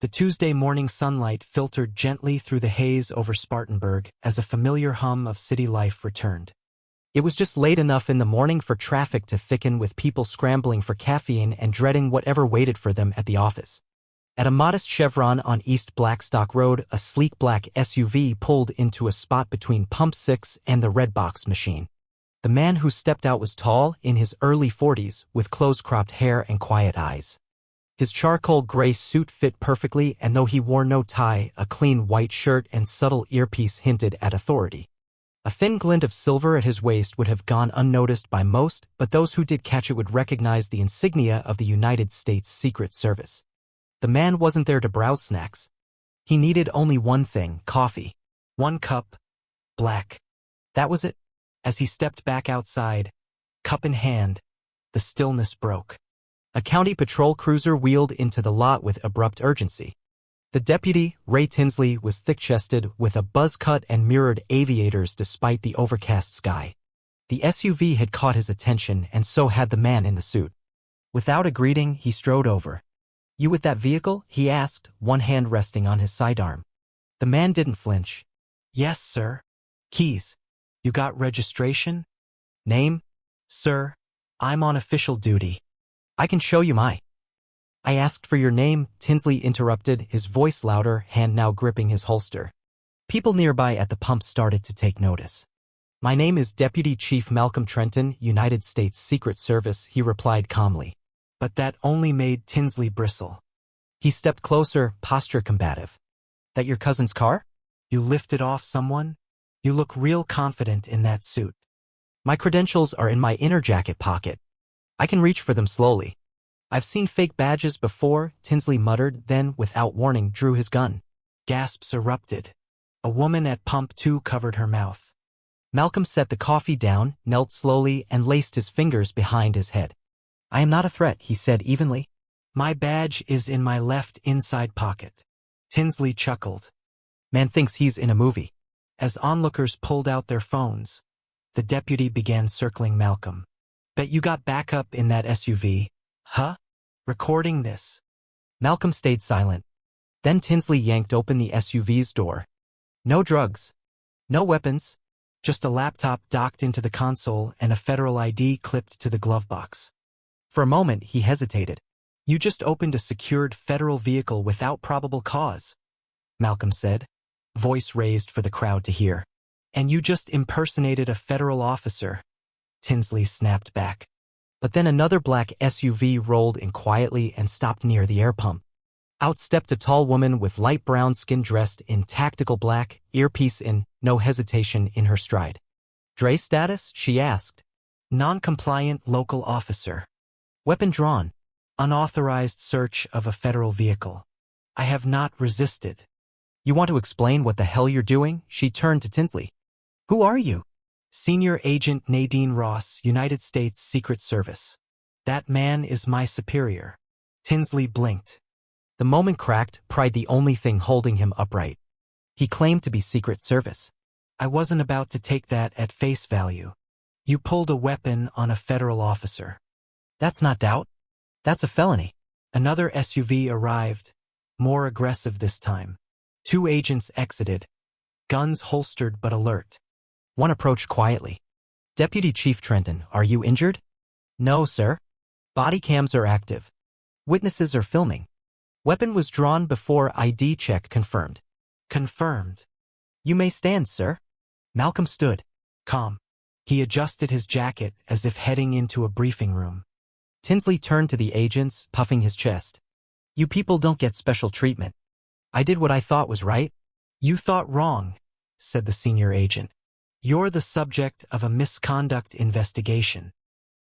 The Tuesday morning sunlight filtered gently through the haze over Spartanburg as a familiar hum of city life returned. It was just late enough in the morning for traffic to thicken, with people scrambling for caffeine and dreading whatever waited for them at the office. At a modest chevron on East Blackstock Road, a sleek black SUV pulled into a spot between Pump 6 and the Red Box machine. The man who stepped out was tall, in his early 40s, with close-cropped hair and quiet eyes. His charcoal gray suit fit perfectly, and though he wore no tie, a clean white shirt and subtle earpiece hinted at authority. A thin glint of silver at his waist would have gone unnoticed by most, but those who did catch it would recognize the insignia of the United States Secret Service. The man wasn't there to browse snacks. He needed only one thing: coffee. 1 cup, black. That was it. As he stepped back outside, cup in hand, the stillness broke. A county patrol cruiser wheeled into the lot with abrupt urgency. The deputy, Ray Tinsley, was thick-chested, with a buzz cut and mirrored aviators despite the overcast sky. The SUV had caught his attention, and so had the man in the suit. Without a greeting, he strode over. "You with that vehicle?" he asked, one hand resting on his sidearm. The man didn't flinch. "Yes, sir." "Keys? You got registration?" "Name?" "Sir, I'm on official duty. I can show you my—" "I asked for your name," Tinsley interrupted, his voice louder, hand now gripping his holster. People nearby at the pump started to take notice. "My name is Deputy Chief Malcolm Trenton, United States Secret Service," he replied calmly. But that only made Tinsley bristle. He stepped closer, posture combative. "That your cousin's car? You lifted off someone? You look real confident in that suit." "My credentials are in my inner jacket pocket. I can reach for them slowly." "I've seen fake badges before," Tinsley muttered, then, without warning, drew his gun. Gasps erupted. A woman at Pump 2 covered her mouth. Malcolm set the coffee down, knelt slowly, and laced his fingers behind his head. "I am not a threat," he said evenly. "My badge is in my left inside pocket." Tinsley chuckled. "Man thinks he's in a movie." As onlookers pulled out their phones, the deputy began circling Malcolm. "Bet you got backup in that SUV. Huh? Recording this?" Malcolm stayed silent. Then Tinsley yanked open the SUV's door. "No drugs. No weapons. Just a laptop docked into the console and a federal ID clipped to the glove box." For a moment, he hesitated. "You just opened a secured federal vehicle without probable cause," Malcolm said, voice raised for the crowd to hear. "And you just impersonated a federal officer." Tinsley snapped back. But then another black SUV rolled in quietly and stopped near the air pump. Out stepped a tall woman with light brown skin, dressed in tactical black, earpiece in, no hesitation in her stride. "Dre status?" she asked. "Non-compliant local officer. Weapon drawn. Unauthorized search of a federal vehicle. I have not resisted." "You want to explain what the hell you're doing?" She turned to Tinsley. "Who are you?" "Senior Agent Nadine Ross, United States Secret Service. That man is my superior." Tinsley blinked. The moment cracked, pride the only thing holding him upright. He claimed to be Secret Service. "I wasn't about to take that at face value. You pulled a weapon on a federal officer." "That's not doubt. That's a felony." Another SUV arrived, more aggressive this time. 2 agents exited, guns holstered but alert. One approached quietly. "Deputy Chief Trenton, are you injured?" "No, sir. Body cams are active. Witnesses are filming." "Weapon was drawn before ID check confirmed." "Confirmed. You may stand, sir." Malcolm stood, calm. He adjusted his jacket as if heading into a briefing room. Tinsley turned to the agents, puffing his chest. "You people don't get special treatment. I did what I thought was right." "You thought wrong," said the senior agent. "You're the subject of a misconduct investigation."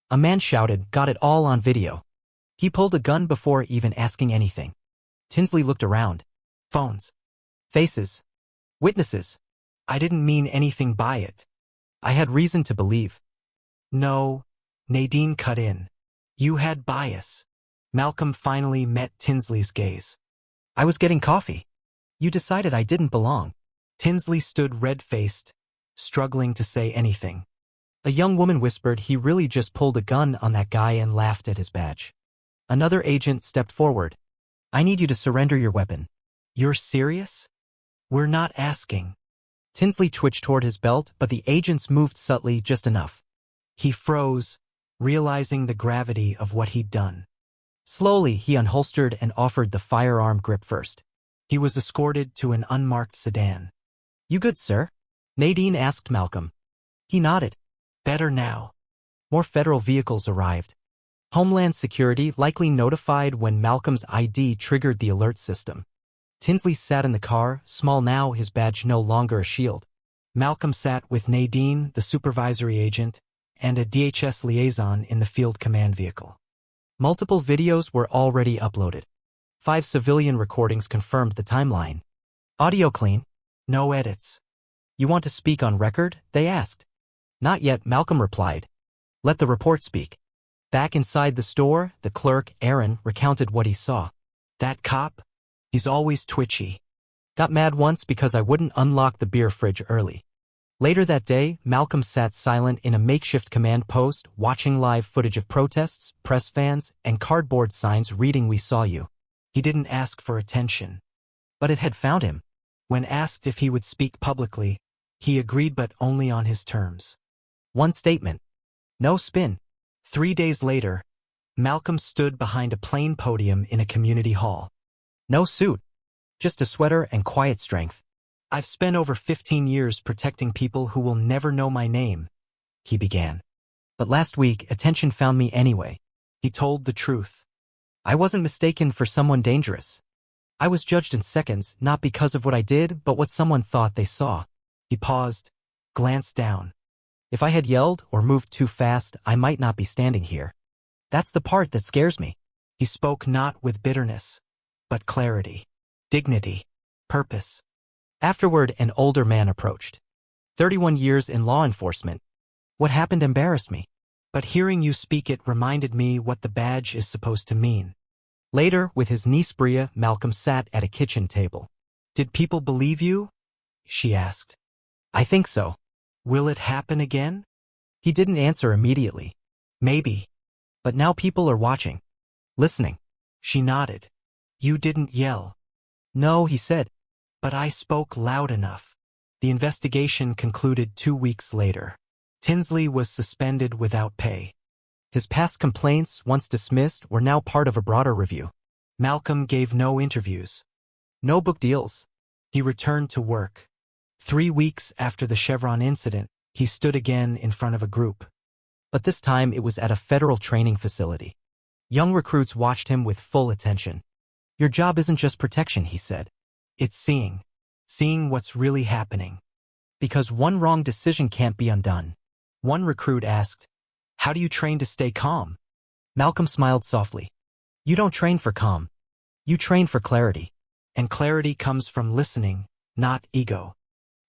A man shouted, "Got it all on video." He pulled a gun before even asking anything. Tinsley looked around. Phones. Faces. Witnesses. "I didn't mean anything by it. I had reason to believe." "No," Nadine cut in. "You had bias." Malcolm finally met Tinsley's gaze. "I was getting coffee. You decided I didn't belong." Tinsley stood red-faced, struggling to say anything. A young woman whispered he really just pulled a gun on that guy and laughed at his badge. Another agent stepped forward. I need you to surrender your weapon. You're serious? We're not asking. Tinsley twitched toward his belt, but the agents moved subtly just enough. He froze, realizing the gravity of what he'd done. Slowly, he unholstered and offered the firearm grip first. He was escorted to an unmarked sedan. You good, sir? Nadine asked Malcolm. He nodded. Better now. More federal vehicles arrived. Homeland Security likely notified when Malcolm's ID triggered the alert system. Tinsley sat in the car, small now, his badge no longer a shield. Malcolm sat with Nadine, the supervisory agent, and a DHS liaison in the field command vehicle. Multiple videos were already uploaded. 5 civilian recordings confirmed the timeline. Audio clean. No edits. You want to speak on record? They asked. Not yet, Malcolm replied. Let the report speak. Back inside the store, the clerk, Aaron, recounted what he saw. That cop? He's always twitchy. Got mad once because I wouldn't unlock the beer fridge early. Later that day, Malcolm sat silent in a makeshift command post, watching live footage of protests, press fans, and cardboard signs reading "We saw you." He didn't ask for attention. But it had found him. When asked if he would speak publicly, he agreed, but only on his terms. One statement. No spin. 3 days later, Malcolm stood behind a plain podium in a community hall. No suit. Just a sweater and quiet strength. I've spent over 15 years protecting people who will never know my name, he began. But last week, attention found me anyway. He told the truth. I wasn't mistaken for someone dangerous. I was judged in seconds, not because of what I did, but what someone thought they saw. He paused, glanced down. If I had yelled or moved too fast, I might not be standing here. That's the part that scares me. He spoke not with bitterness, but clarity, dignity, purpose. Afterward, an older man approached. 31 years in law enforcement. What happened embarrassed me. But hearing you speak it reminded me what the badge is supposed to mean. Later, with his niece Bria, Malcolm sat at a kitchen table. Did people believe you? She asked. I think so. Will it happen again? He didn't answer immediately. Maybe. But now people are watching. Listening. She nodded. You didn't yell. No, he said. But I spoke loud enough. The investigation concluded 2 weeks later. Tinsley was suspended without pay. His past complaints, once dismissed, were now part of a broader review. Malcolm gave no interviews. No book deals. He returned to work. 3 weeks after the Chevron incident, he stood again in front of a group. But this time it was at a federal training facility. Young recruits watched him with full attention. Your job isn't just protection, he said. It's seeing what's really happening. Because one wrong decision can't be undone. One recruit asked, how do you train to stay calm? Malcolm smiled softly. You don't train for calm. You train for clarity. And clarity comes from listening, not ego.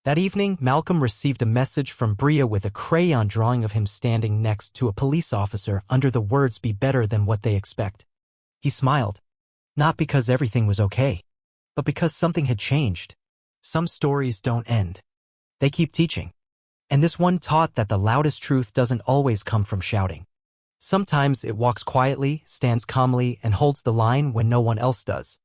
That evening, Malcolm received a message from Bria with a crayon drawing of him standing next to a police officer under the words "Be better than what they expect." He smiled. Not because everything was okay, but because something had changed. Some stories don't end. They keep teaching. And this one taught that the loudest truth doesn't always come from shouting. Sometimes it walks quietly, stands calmly, and holds the line when no one else does.